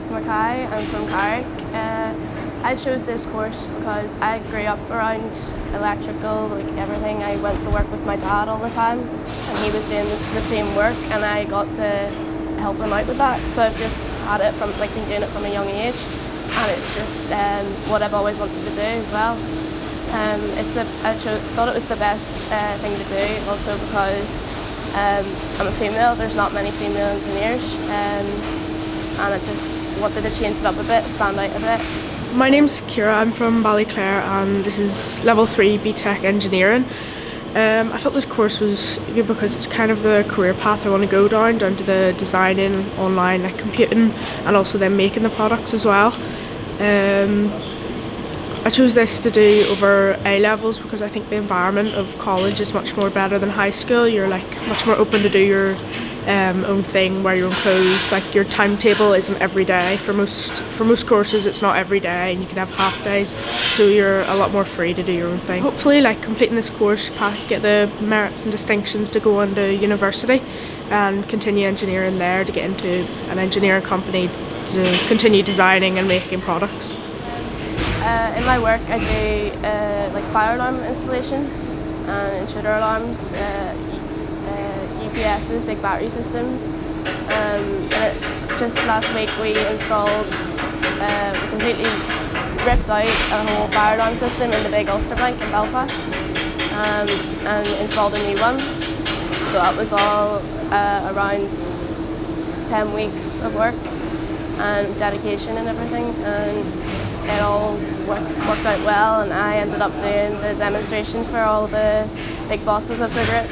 Mackay. I'm from Carrick. I chose this course because I grew up around electrical, like everything. I went to work with my dad all the time, and he was doing the same work, and I got to help him out with that. So I've just had it from been doing it from a young age, and it's just what I've always wanted to do as well. Thought it was the best thing to do, also because I'm a female. There's not many female engineers, and I just wanted to change it up a bit, stand out a bit. My name's Ciara, I'm from Ballyclare and this is level 3 BTEC engineering. I thought this course was good because it's kind of the career path I want to go down to the designing, online, like computing, and also then making the products as well. I chose this to do over A levels because I think the environment of college is much more better than high school. You're much more open to do your own thing, wear your own clothes. Your timetable isn't every day. For most courses it's not every day, and you can have half days, so you're a lot more free to do your own thing. Hopefully completing this course, get the merits and distinctions to go on to university and continue engineering there, to get into an engineering company to continue designing and making products. In my work I do fire alarm installations and intruder alarms, UPSs, big battery systems. Just last week we completely ripped out a whole fire alarm system in the big Ulster Bank in Belfast and installed a new one. So that was all around 10 weeks of work and dedication and everything, and it all worked out well, and I ended up doing the demonstration for all the big bosses of the group.